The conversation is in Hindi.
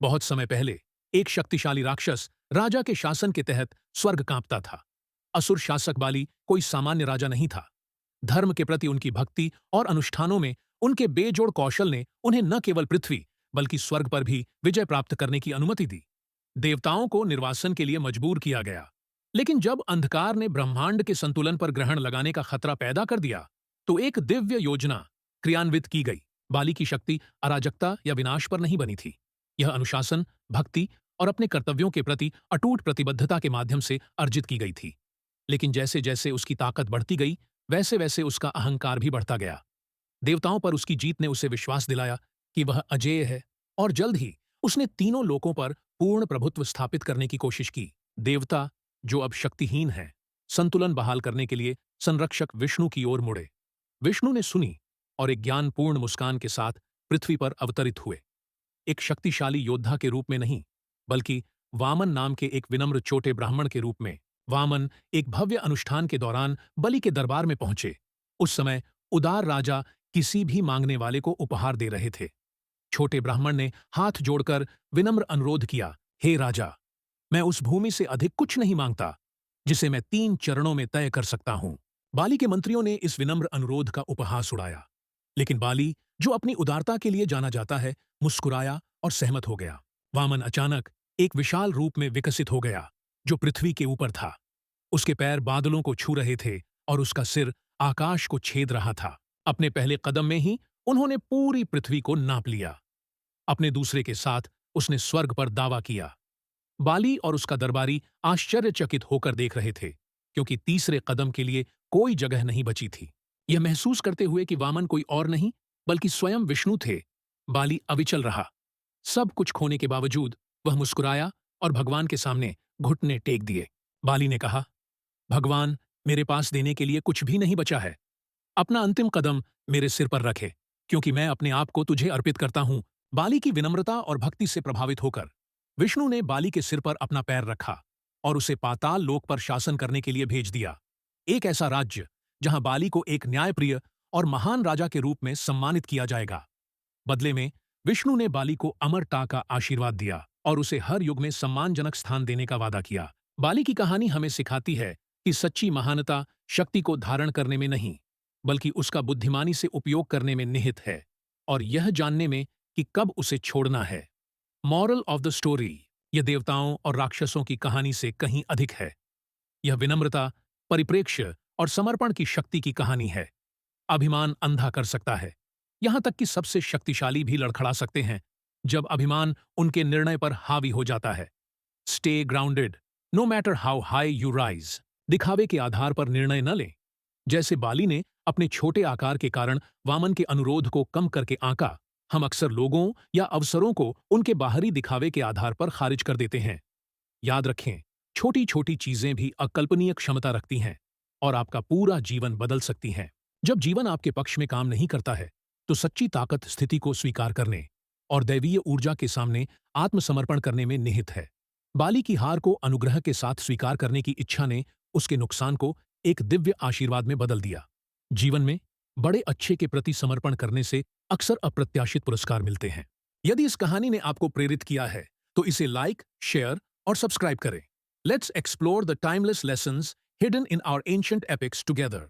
बहुत समय पहले एक शक्तिशाली राक्षस राजा के शासन के तहत स्वर्ग कांपता था। असुर शासक बाली कोई सामान्य राजा नहीं था। धर्म के प्रति उनकी भक्ति और अनुष्ठानों में उनके बेजोड़ कौशल ने उन्हें न केवल पृथ्वी बल्कि स्वर्ग पर भी विजय प्राप्त करने की अनुमति दी। देवताओं को निर्वासन के लिए मजबूर किया गया, लेकिन जब अंधकार ने ब्रह्मांड के संतुलन पर ग्रहण लगाने का खतरा पैदा कर दिया, तो एक दिव्य योजना क्रियान्वित की गई। बाली की शक्ति अराजकता या विनाश पर नहीं बनी थी। यह अनुशासन, भक्ति और अपने कर्तव्यों के प्रति अटूट प्रतिबद्धता के माध्यम से अर्जित की गई थी। लेकिन जैसे जैसे उसकी ताकत बढ़ती गई, वैसे वैसे उसका अहंकार भी बढ़ता गया। देवताओं पर उसकी जीत ने उसे विश्वास दिलाया कि वह अजेय है, और जल्द ही उसने तीनों लोकों पर पूर्ण प्रभुत्व स्थापित करने की कोशिश की। देवता, जो अब शक्तिहीन हैं, संतुलन बहाल करने के लिए संरक्षक विष्णु की ओर मुड़े। विष्णु ने सुनी और एक ज्ञानपूर्ण मुस्कान के साथ पृथ्वी पर अवतरित हुए। एक शक्तिशाली योद्धा के रूप में नहीं, बल्कि वामन नाम के एक विनम्र छोटे ब्राह्मण के रूप में। वामन एक भव्य अनुष्ठान के दौरान बलि के दरबार में पहुंचे। उस समय उदार राजा किसी भी मांगने वाले को उपहार दे रहे थे। छोटे ब्राह्मण ने हाथ जोड़कर विनम्र अनुरोध किया, हे राजा, मैं उस भूमि से अधिक कुछ नहीं मांगता जिसे मैं 3 चरणों में तय कर सकता हूं। बाली के मंत्रियों ने इस विनम्र अनुरोध का उपहास उड़ाया, लेकिन बाली, जो अपनी उदारता के लिए जाना जाता है, मुस्कुराया और सहमत हो गया। वामन अचानक एक विशाल रूप में विकसित हो गया, जो पृथ्वी के ऊपर था। उसके पैर बादलों को छू रहे थे और उसका सिर आकाश को छेद रहा था। अपने पहले कदम में ही उन्होंने पूरी पृथ्वी को नाप लिया। अपने दूसरे के साथ उसने स्वर्ग पर दावा किया। बाली और उसका दरबारी आश्चर्यचकित होकर देख रहे थे, क्योंकि तीसरे कदम के लिए कोई जगह नहीं बची थी। यह महसूस करते हुए कि वामन कोई और नहीं बल्कि स्वयं विष्णु थे, बाली अविचल रहा। सब कुछ खोने के बावजूद वह मुस्कुराया और भगवान के सामने घुटने टेक दिए। बाली ने कहा, भगवान, मेरे पास देने के लिए कुछ भी नहीं बचा है। अपना अंतिम कदम मेरे सिर पर रखे, क्योंकि मैं अपने आप को तुझे अर्पित करता हूं। बाली की विनम्रता और भक्ति से प्रभावित होकर विष्णु ने बाली के सिर पर अपना पैर रखा और उसे पाताल लोक पर शासन करने के लिए भेज दिया। एक ऐसा राज्य जहां बाली को एक न्यायप्रिय और महान राजा के रूप में सम्मानित किया जाएगा। बदले में विष्णु ने बाली को अमरता का आशीर्वाद दिया और उसे हर युग में सम्मानजनक स्थान देने का वादा किया। बाली की कहानी हमें सिखाती है कि सच्ची महानता शक्ति को धारण करने में नहीं, बल्कि उसका बुद्धिमानी से उपयोग करने में निहित है, और यह जानने में कि कब उसे छोड़ना है। मॉरल ऑफ द स्टोरी: यह देवताओं और राक्षसों की कहानी से कहीं अधिक है। यह विनम्रता, परिप्रेक्ष्य और समर्पण की शक्ति की कहानी है। अभिमान अंधा कर सकता है, यहां तक कि सबसे शक्तिशाली भी लड़खड़ा सकते हैं जब अभिमान उनके निर्णय पर हावी हो जाता है। Stay grounded, no matter how high you rise. दिखावे के आधार पर निर्णय न लें। जैसे बाली ने अपने छोटे आकार के कारण वामन के अनुरोध को कम करके आंका, हम अक्सर लोगों या अवसरों को उनके बाहरी दिखावे के आधार पर खारिज कर देते हैं। याद रखें, छोटी छोटी चीजें भी अकल्पनीय क्षमता रखती हैं और आपका पूरा जीवन बदल सकती हैं। जब जीवन आपके पक्ष में काम नहीं करता है, तो सच्ची ताकत स्थिति को स्वीकार करने और दैवीय ऊर्जा के सामने आत्मसमर्पण करने में निहित है। बाली की हार को अनुग्रह के साथ स्वीकार करने की इच्छा ने उसके नुकसान को एक दिव्य आशीर्वाद में बदल दिया। जीवन में बड़े अच्छे के प्रति समर्पण करने से अक्सर अप्रत्याशित पुरस्कार मिलते हैं। यदि इस कहानी ने आपको प्रेरित किया है, तो इसे लाइक, शेयर और सब्सक्राइब करें। Let's explore the timeless lessons hidden in our ancient epics together.